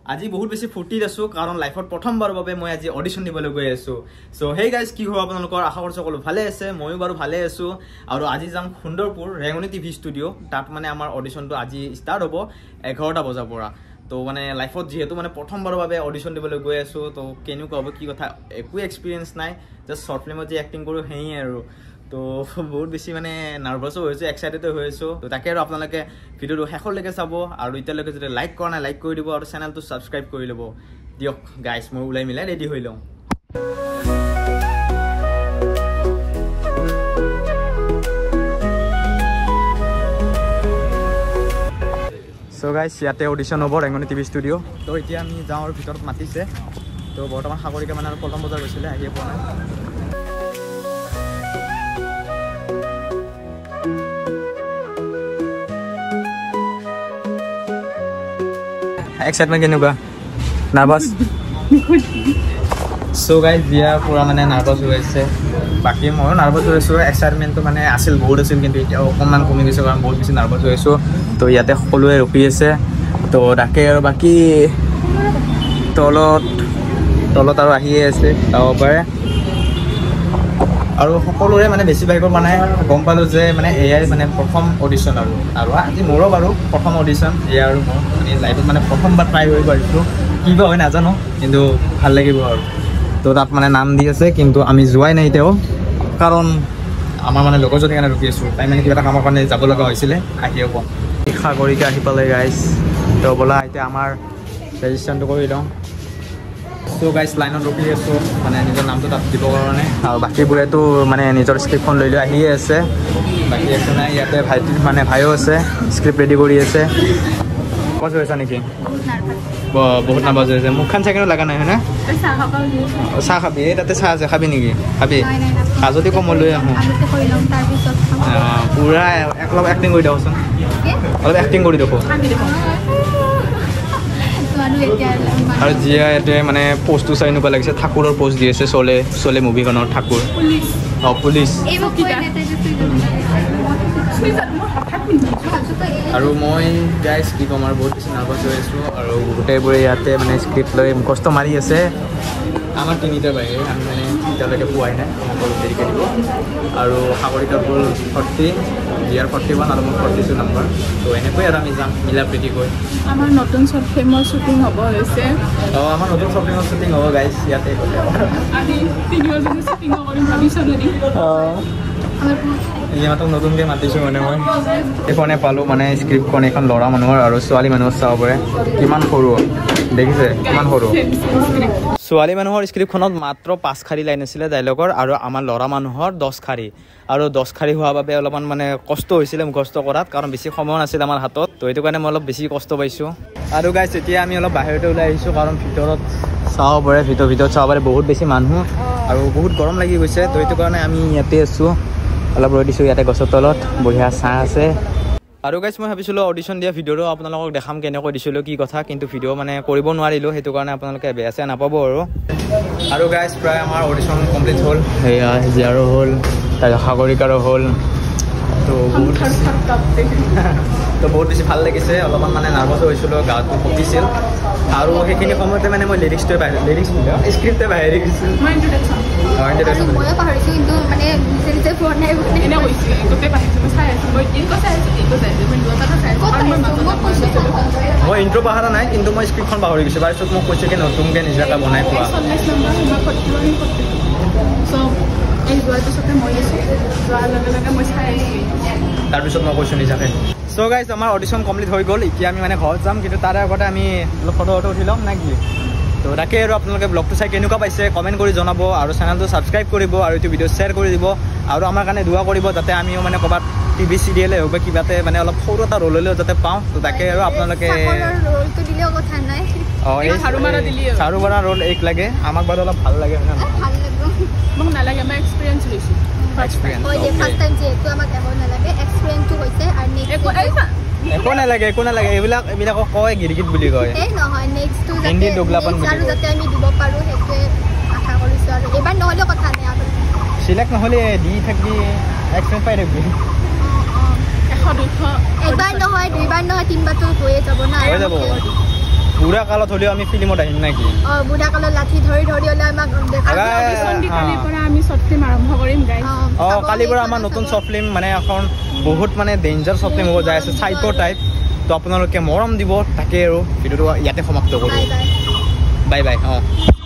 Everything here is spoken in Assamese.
আজি বহুত বেছি ফুৰ্তিত আছো কাৰণ লাইফত প্ৰথমবাৰৰ বাবে মই আজি অডিশ্যন দিবলৈ গৈ আছো সো হেই গাইজ কি হ'ব আপোনালোকৰ আশা কৰিছো সকলো ভালে আছে ময়ো বাৰু ভালে আছো আৰু আজি যাম সুন্দৰপুৰ ৰেঙনি টিভি ষ্টুডিঅ তাত মানে আমাৰ অডিশ্যনটো আজি ষ্টাৰ্ট হ'ব 11টা বজাৰ পৰা তো মানে লাইফত যেহেতু মানে প্ৰথমবাৰৰ বাবে অডিশ্যন দিবলৈ গৈ আছো তো কেনেকুৱা হ'ব কি কথা একো এক্সপিৰিয়েঞ্চ নাই জাষ্ট শৰ্ট ফিল্মত যে এক্টিং কৰোঁ হেই আৰু তো বহুত বেছি মানে নাৰ্ভাছো হৈছো এক্সাইটেড হৈছো তো তাকে আৰু আপোনালোকে ভিডিঅ'টো শেষলৈকে চাব আৰু এতিয়ালৈকে যদি লাইক কৰা নাই লাইক কৰি দিব আৰু চেনেলটো সাবস্ক্ৰাইব কৰি ল'ব দিয়ক গাইজ মই ওলাই মিলাই ৰেডি হৈ লওঁ সো গাইজ ইয়াতে অডিশ্যন হ'ব ৰেঙনি টিভি ষ্টুডিঅ তো এতিয়া আমি যাওঁ আৰু ভিতৰত মাতিছে তো বৰ্তমান সাগৰিকা মানে আৰু পল্টন বজাৰ গৈছিলে আহিয়ে পোৱা নাই एक्साइटमेंट केनेকুৱা নার্ভাস সো গাইজ দিয়া পুরা মানে নার্ভাস হৈছে বাকি মই নার্ভাস হৈছো এক্সাইটমেন্ট তো মানে আছিল বহুত আছিল কিন্তু এতিয়া অকমান কমি গৈছে কাৰণ বহুত বেছি নাৰ্ভাস হৈছো তো ইয়াতে সকলোৱে ৰখি আছে তো তাকে আৰু বাকি তলত আৰু আহিয়ে আছে তাও পাৰে আৰু সকলোৰে মানে বেছি ভাগৰ মানে গম পালো যে মানে এআই মানে প্ৰথম অডিশ্যন আৰু আজি মোৰো বাৰু প্ৰথম অডিশ্যন এআই আৰু মোৰ মানে লাইফত মানে প্ৰথমবাৰ ট্ৰাই কৰিব পাৰিছোঁ কিবা হয় নাজানো কিন্তু ভাল লাগিব আৰু তো তাত মানে নাম দি আছে কিন্তু আমি যোৱাই নাই এতিয়াও কাৰণ আমাৰ মানে লগৰজনীৰ কাৰণে ৰখি আছোঁ তাই মানে কিবা এটা কামৰ কাৰণে যাব লগা হৈছিলে আহিও কম সাগৰিকা আহি পালে গাইজ তো ব'লা এতিয়া আমাৰ ৰেজিষ্ট্ৰেশ্যনটো কৰি লওঁ তো গাইজ লাইনত ৰখি আছোঁ মানে নিজৰ নামটো তাত দিবৰ কাৰণে আৰু বাকীবোৰেতো মানে নিজৰ স্ক্ৰিপ্টখন লৈ আহিয়ে আছে বাকী একো নাই ইয়াতে ভাইটি মানে ভাইও আছে স্ক্ৰিপ্ট ৰেডি কৰি আছে কষ্ট হৈছে নেকি বহুত নাৰ্ভাছ হৈছে মুখখন চাই কেনে লগা নাই হয়নে চাহ খাবি এই তাতে চাহ আছে খাবি নেকি খাবি চাহ যদি কম মই লৈ আহোঁ পূৰা অলপ এক্টিং কৰি দিয়কচোন অলপ এক্টিং কৰি দেখোঁ আৰু জিয়া ইয়াতে মানে পোষ্টটো চাই এনেকুৱা লাগিছে ঠাকুৰৰ পোষ্ট দি আছে চলে মুভিখনৰ ঠাকুৰ অঁ পুলিচ আৰু মই গাইজ কি ক'ম আৰু বহুত বেছি নাৰ্ভাছ হৈ আছোঁ আৰু গোটেইবোৰে ইয়াতে মানে স্ক্ৰিপ্ট লৈ মুখস্থ মাৰি আছে আমাৰ 3টা বাহিৰে আমি মানে এতিয়ালৈকে পোৱাই নাই সকলো দেৰিকৈ দিব আৰু সাগৰিকাৰ হ'ল 40 জিয়াৰ 41 আৰু মোৰ 42 নম্বৰ তো এনেকৈ আৰু আমি যাম মিলা প্ৰীতিকৈ আমাৰ নতুন শৰ্ট ফিল্মৰ শ্বুটিং হ'ব হৈছে অঁ আমাৰ নতুন শৰ্ট ফিল্মৰ শ্বুটিং হ'ব গাইজ ইয়াতে আমি 3 জনে শ্বুটিং কৰিম ভাবিছোঁ নেকি ইহঁতক নতুনকৈ মাতিছোঁ মানে মই এইখনে পালোঁ মানে স্ক্ৰিপ্টখন এখন ল'ৰা মানুহৰ আৰু ছোৱালী মানুহৰ চাব পাৰে কিমান সৰু দেখিছে কিমান সৰু ছোৱালী মানুহৰ স্ক্ৰিপ্টখনত মাত্ৰ 5 খাৰী লাইন আছিলে ডাইলগৰ আৰু আমাৰ ল'ৰা মানুহৰ 10 খাৰী আৰু 10 খাৰী হোৱাৰ বাবে অলপমান মানে কষ্ট হৈছিলে মুখস্থ কৰাত কাৰণ বেছি সময় নাছিল আমাৰ হাতত তো সেইটো কাৰণে মই অলপ বেছি কষ্ট পাইছোঁ আৰু গাইজ এতিয়া আমি অলপ বাহিৰতে ওলাই আহিছোঁ কাৰণ ভিতৰত চাব পাৰে ভিতৰত চাব পাৰে বহুত বেছি মানুহ আৰু বহুত গৰম লাগি গৈছে তো সেইটো কাৰণে আমি ইয়াতে আছোঁ অলপ ৰৈ দিছোঁ ইয়াতে গছৰ তলত বঢ়িয়া ছাঁ আছে আৰু গাইজ মই ভাবিছিলোঁ অডিশ্যন দিয়া ভিডিঅ'টো আপোনালোকক দেখাম কেনেকৈ দিছিলোঁ কি কথা কিন্তু ভিডিঅ' মানে কৰিব নোৱাৰিলোঁ সেইটো কাৰণে আপোনালোকে বেয়া চেয়া নাপাব আৰু গাইজ প্ৰায় আমাৰ অডিশ্যন কমপ্লিট হ'ল সেয়া জিয়াৰো হ'ল তাৰপিছত সাগৰিকাৰো হ'ল তো বহুত বেছি ভাল লাগিছে অলপমান মানে নাৰ্ভাছ হৈছিলোঁ গাটো কঁপিছিল আৰু সেইখিনি সময়তে মানে মই স্ক্ৰিপ্টে বাহিৰ গৈছিল মই ইন্ট্ৰ' পাহৰা নাই কিন্তু মই স্ক্ৰিপ্টখন পাহৰি গৈছোঁ তাৰপিছত মোক কৈছে কি নতুনকৈ নিজাকৈ বনাই খোৱা তাৰপিছত মই কৈছোঁ নিজাকৈ সো গাইজ আমাৰ অডিশ্যন কমপ্লিট হৈ গ'ল এতিয়া আমি মানে ঘৰত যাম কিন্তু তাৰে আগতে আমি অলপ ফটো উঠি ল'ম নে কি তো তাকে আৰু আপোনালোকে ব্লগটো চাই কেনেকুৱা পাইছে কমেণ্ট কৰি জনাব আৰু চেনেলটো ছাবস্ক্ৰাইব কৰিব আৰু এইটো ভিডিঅ' শ্বেয়াৰ কৰি দিব আৰু আমাৰ কাৰণে দোৱা কৰিব যাতে আমিও মানে ক'ৰবাত টিভি চিৰিয়েলে হওক বা কিবাতে মানে অলপ সৰু এটা ৰ'ল হ'লেও যাতে পাওঁ তো তাকে আৰু আপোনালোকে অঁ এই চাৰু মাৰা ৰ'ল এক লাগে আমাক বাৰু অলপ ভাল লাগে হয় মোক নালাগে মই এক্সপিৰিয়েঞ্চ লৈছোঁ একো নালাগে এইবিলাকক কয় গিৰিকিট বুলি কয় হিন্দী দোগলাপন চিলেক্ট নহ'লে দি থাকি এক্সপিৰিয়েঞ্চ পাই থাকবি একবাৰ নহয় দুইবাৰ নহয় তিনিবাৰটো হৈয়ে যাব না হৈ যাব বুঢ়া কালত হ'লেও আমি ফিল্মত আহিম নেকি বুঢ়া কালত লাঠি ধৰি ধৰি হ'লে আমাক কালিৰ পৰা আমি শ্বৰ্ট ফিল্ম আৰম্ভ কৰিম গাইজ কালিৰ পৰা আমাৰ নতুন শ্বৰ্ট ফিল্ম মানে এখন বহুত মানে ডেঞ্জাৰ শ্বৰ্ট ফিল্ম হ'ব যাই আছে চাইকো টাইপ তো আপোনালোকে মৰম দিব তাকে আৰু ভিডিঅ'টো ইয়াতে সমাপ্ত কৰোঁ বাই বাই